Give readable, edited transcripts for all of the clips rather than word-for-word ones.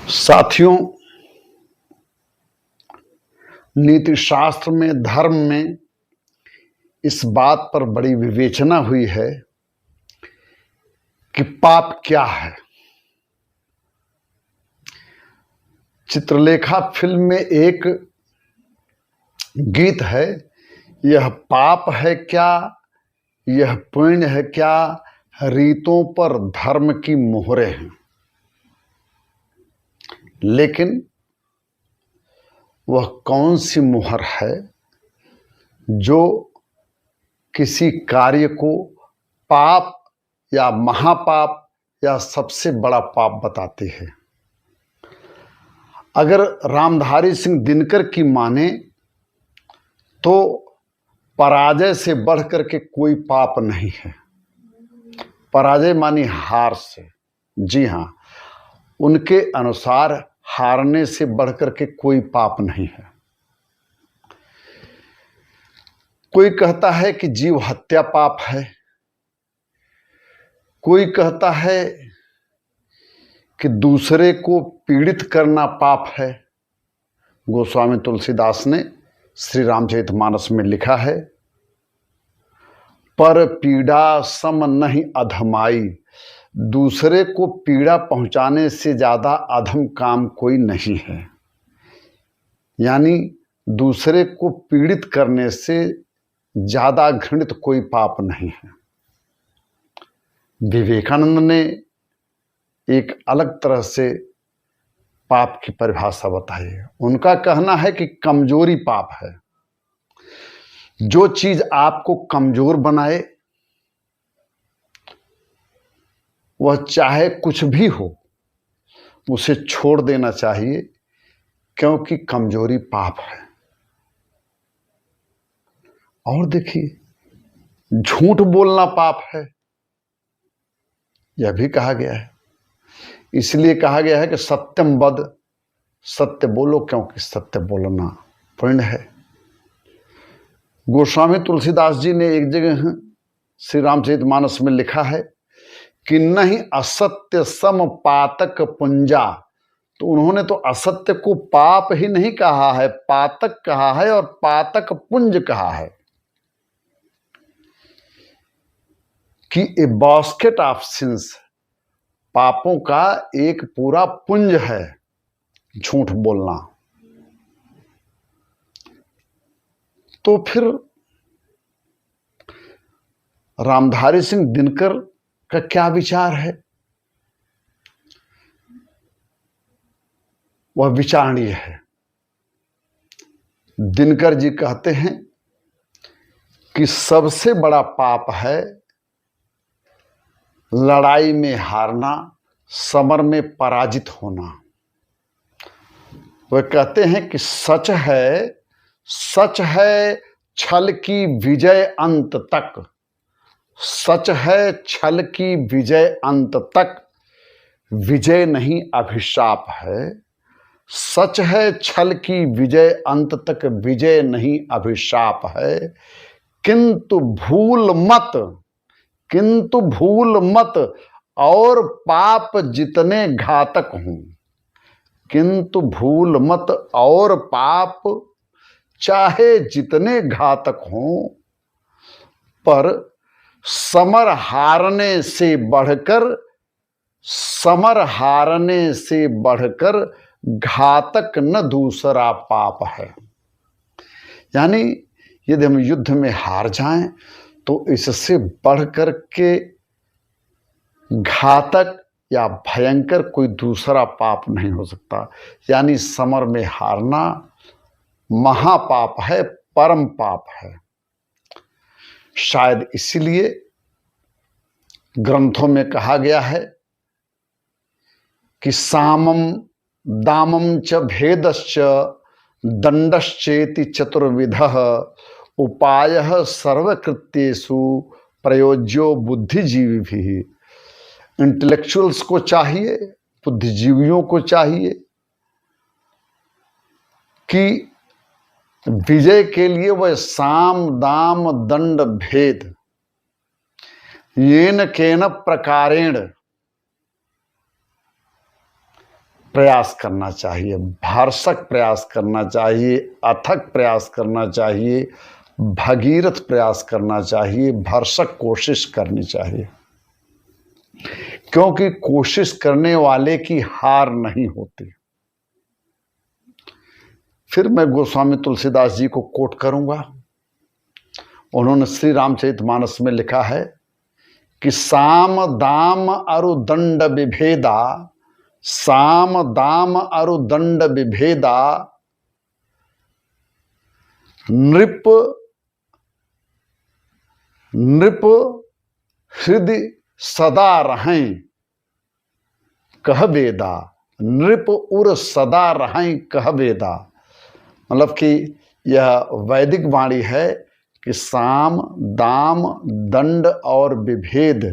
साथियों, नीति शास्त्र में, धर्म में इस बात पर बड़ी विवेचना हुई है कि पाप क्या है। चित्रलेखा फिल्म में एक गीत है, यह पाप है क्या, यह पुण्य है क्या, रीतों पर धर्म की मोहरें हैं। लेकिन वह कौन सी मुहर है जो किसी कार्य को पाप या महापाप या सबसे बड़ा पाप बताती है। अगर रामधारी सिंह दिनकर की माने तो पराजय से बढ़कर के कोई पाप नहीं है। पराजय मानी हार से। जी हाँ, उनके अनुसार हारने से बढ़कर के कोई पाप नहीं है। कोई कहता है कि जीव हत्या पाप है, कोई कहता है कि दूसरे को पीड़ित करना पाप है। गोस्वामी तुलसीदास ने श्री रामचरितमानस में लिखा है, पर पीड़ा सम नहीं अधमाई। दूसरे को पीड़ा पहुंचाने से ज्यादा अधम काम कोई नहीं है। यानी दूसरे को पीड़ित करने से ज्यादा घृणित कोई पाप नहीं है। विवेकानंद ने एक अलग तरह से पाप की परिभाषा बताई है। उनका कहना है कि कमजोरी पाप है। जो चीज आपको कमजोर बनाए, वह चाहे कुछ भी हो, उसे छोड़ देना चाहिए, क्योंकि कमजोरी पाप है। और देखिए, झूठ बोलना पाप है, यह भी कहा गया है। इसलिए कहा गया है कि सत्यम वद, सत्य बोलो, क्योंकि सत्य बोलना पुण्य है। गोस्वामी तुलसीदास जी ने एक जगह श्री रामचरितमानस में लिखा है कि नहीं असत्य सम पातक पुंजा। तो उन्होंने तो असत्य को पाप ही नहीं कहा है, पातक कहा है और पातक पुंज कहा है कि ए बास्केट ऑफ सिंस, पापों का एक पूरा पुंज है झूठ बोलना। तो फिर रामधारी सिंह दिनकर का क्या विचार है? वह विचारणीय है। दिनकर जी कहते हैं कि सबसे बड़ा पाप है लड़ाई में हारना, समर में पराजित होना। वह कहते हैं कि सच है छल की विजय अंत तक। सच है छल की विजय अंत तक, विजय नहीं अभिशाप है। सच है छल की विजय अंत तक, विजय नहीं अभिशाप है। किंतु भूल मत और पाप जितने घातक हों। किंतु भूल मत और पाप चाहे जितने घातक हों, पर समर हारने से बढ़कर घातक न दूसरा पाप है। यानी यदि हम युद्ध में हार जाएं तो इससे बढ़कर के घातक या भयंकर कोई दूसरा पाप नहीं हो सकता। यानी समर में हारना महापाप है, परम पाप है। शायद इसीलिए ग्रंथों में कहा गया है कि सामम दामम च भेदश्च दंडश्चेति चतुर्विधः उपायः सर्वकृत्येषु प्रयोज्यो बुद्धिजीवी भी। इंटेलेक्चुअल्स को चाहिए, बुद्धिजीवियों को चाहिए कि विजय के लिए वह साम दाम दंड भेद येन केन प्रकारेण प्रयास करना चाहिए, भरसक प्रयास करना चाहिए, अथक प्रयास करना चाहिए, भगीरथ प्रयास करना चाहिए, भरसक कोशिश करनी चाहिए, क्योंकि कोशिश करने वाले की हार नहीं होती। फिर मैं गोस्वामी तुलसीदास जी को कोट करूंगा। उन्होंने श्री रामचरितमानस में लिखा है कि साम दाम अरु दंड विभेदा, साम दाम अरु दंड विभेदा, नृप नृप हृदय सदा रहें कह वेदा, नृप उर सदा रहें कह वेदा। मतलब कि यह वैदिक वाणी है कि साम दाम दंड और विभेद,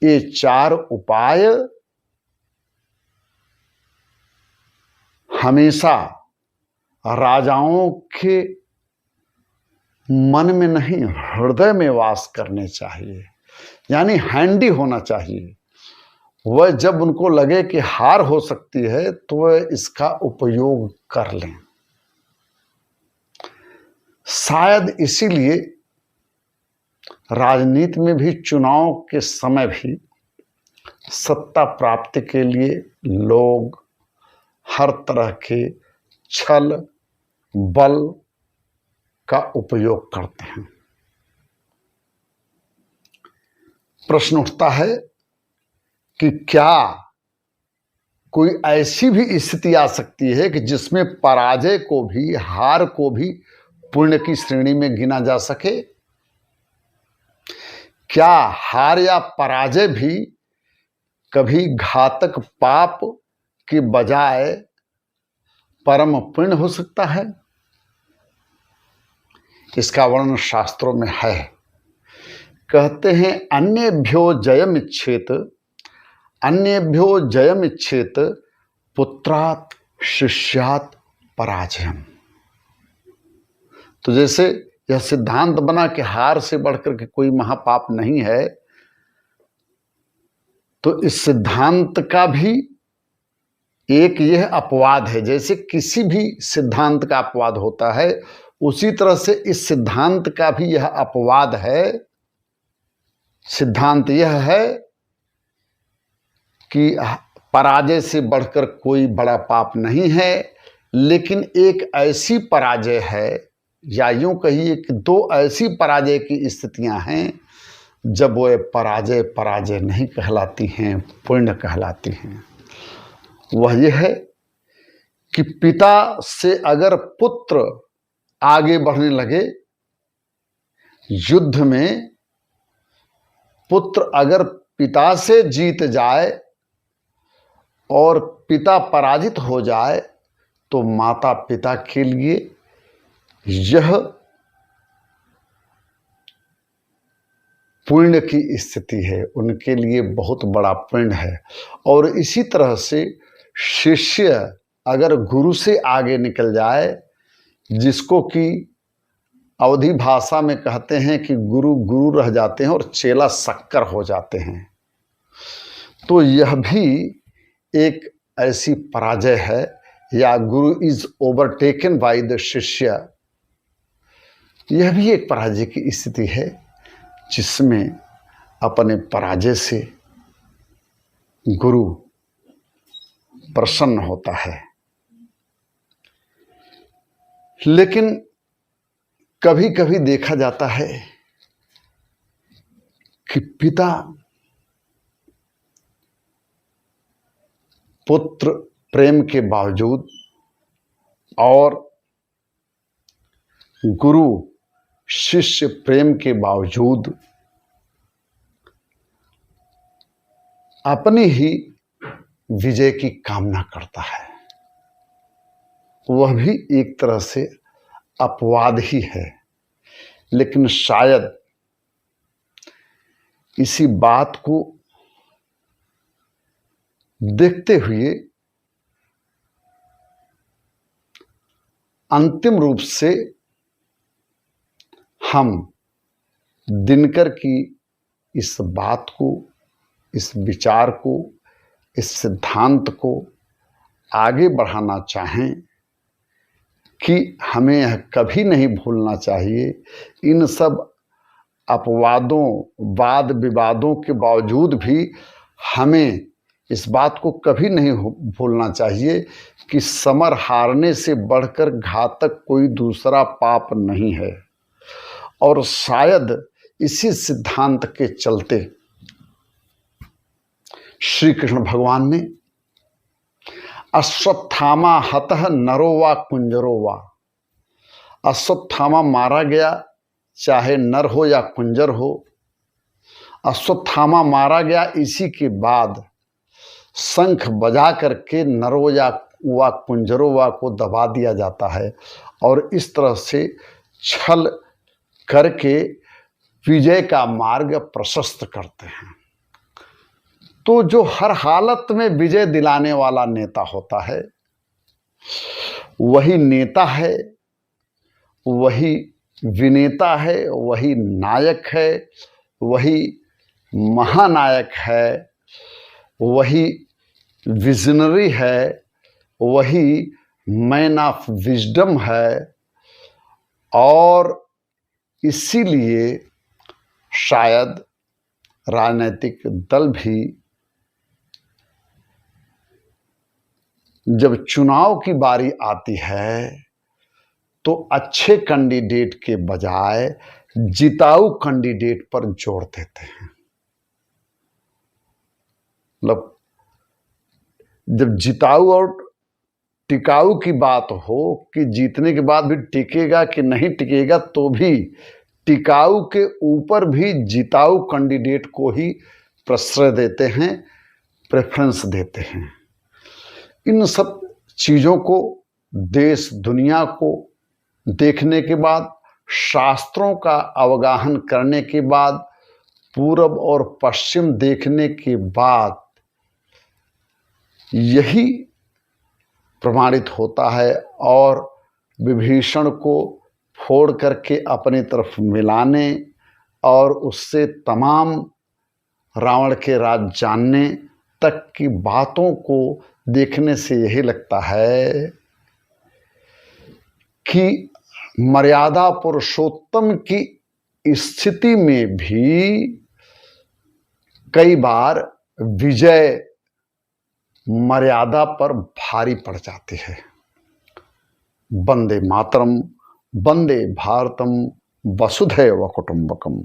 ये चार उपाय हमेशा राजाओं के मन में नहीं, हृदय में वास करने चाहिए, यानी हैंडी होना चाहिए। वह जब उनको लगे कि हार हो सकती है तो वह इसका उपयोग कर लें। शायद इसीलिए राजनीति में भी, चुनाव के समय भी सत्ता प्राप्ति के लिए लोग हर तरह के छल बल का उपयोग करते हैं। प्रश्न उठता है कि क्या कोई ऐसी भी स्थिति आ सकती है कि जिसमें पराजय को भी, हार को भी पुण्य की श्रेणी में गिना जा सके? क्या हार या पराजय भी कभी घातक पाप की बजाय परम पुण्य हो सकता है? इसका वर्णन शास्त्रों में है। कहते हैं अन्येभ्यो जयमिच्छेत, अन्येभ्यो जयमिच्छेत पुत्रात् शिष्यात् पराजयम्। तो जैसे यह सिद्धांत बना कि हार से बढ़कर के कोई महापाप नहीं है, तो इस सिद्धांत का भी एक यह अपवाद है। जैसे किसी भी सिद्धांत का अपवाद होता है, उसी तरह से इस सिद्धांत का भी यह अपवाद है। सिद्धांत यह है कि पराजय से बढ़कर कोई बड़ा पाप नहीं है, लेकिन एक ऐसी पराजय है, या यूं कहिए कि दो ऐसी पराजय की स्थितियां हैं जब वह पराजय पराजय नहीं कहलाती हैं, पुण्य कहलाती हैं। वह यह है कि पिता से अगर पुत्र आगे बढ़ने लगे, युद्ध में पुत्र अगर पिता से जीत जाए और पिता पराजित हो जाए, तो माता पिता के लिए यह पुण्य की स्थिति है, उनके लिए बहुत बड़ा पुण्य है। और इसी तरह से शिष्य अगर गुरु से आगे निकल जाए, जिसको कि अवधी भाषा में कहते हैं कि गुरु गुरु रह जाते हैं और चेला शक्कर हो जाते हैं, तो यह भी एक ऐसी पराजय है, या गुरु इज ओवरटेकन बाय द शिष्य। यह भी एक पराजय की स्थिति है, जिसमें अपने पराजय से गुरु प्रसन्न होता है। लेकिन कभी कभी देखा जाता है कि पिता पुत्र प्रेम के बावजूद और गुरु शिष्य प्रेम के बावजूद अपनी ही विजय की कामना करता है। वह भी एक तरह से अपवाद ही है। लेकिन शायद इसी बात को देखते हुए अंतिम रूप से हम दिनकर की इस बात को, इस विचार को, इस सिद्धांत को आगे बढ़ाना चाहें कि हमें यह कभी नहीं भूलना चाहिए, इन सब अपवादों, वाद विवादों के बावजूद भी हमें इस बात को कभी नहीं भूलना चाहिए कि समर हारने से बढ़कर घातक कोई दूसरा पाप नहीं है। और शायद इसी सिद्धांत के चलते श्री कृष्ण भगवान ने अश्वत्थामा हतः नरो वा कुंजरो वा, अश्वत्थामा मारा गया, चाहे नर हो या कुंजर हो, अश्वत्थामा मारा गया, इसी के बाद शंख बजा करके नरो या वा कुंजरो वा को दबा दिया जाता है और इस तरह से छल करके विजय का मार्ग प्रशस्त करते हैं। तो जो हर हालत में विजय दिलाने वाला नेता होता है, वही नेता है, वही विनेता है, वही नायक है, वही महानायक है, वही विजनरी है, वही मैन ऑफ विजडम है। और इसीलिए शायद राजनीतिक दल भी जब चुनाव की बारी आती है तो अच्छे कैंडिडेट के बजाय जिताऊ कैंडिडेट पर जोर देते हैं। मतलब जब जिताऊ और टिकाऊ की बात हो कि जीतने के बाद भी टिकेगा कि नहीं टिकेगा, तो भी टिकाऊ के ऊपर भी जिताऊ कैंडिडेट को ही प्रश्रय देते हैं, प्रेफरेंस देते हैं। इन सब चीज़ों को देश दुनिया को देखने के बाद, शास्त्रों का अवगाहन करने के बाद, पूरब और पश्चिम देखने के बाद यही प्रमाणित होता है और विभीषण को फोड़ करके अपनी तरफ मिलाने और उससे तमाम रावण के राज जानने तक की बातों को देखने से यही लगता है कि मर्यादा पुरुषोत्तम की स्थिति में भी कई बार विजय मर्यादा पर भारी पड़ जाती है। वंदे मातरम, वंदे भारतम, वसुधैव कुटुंबकम।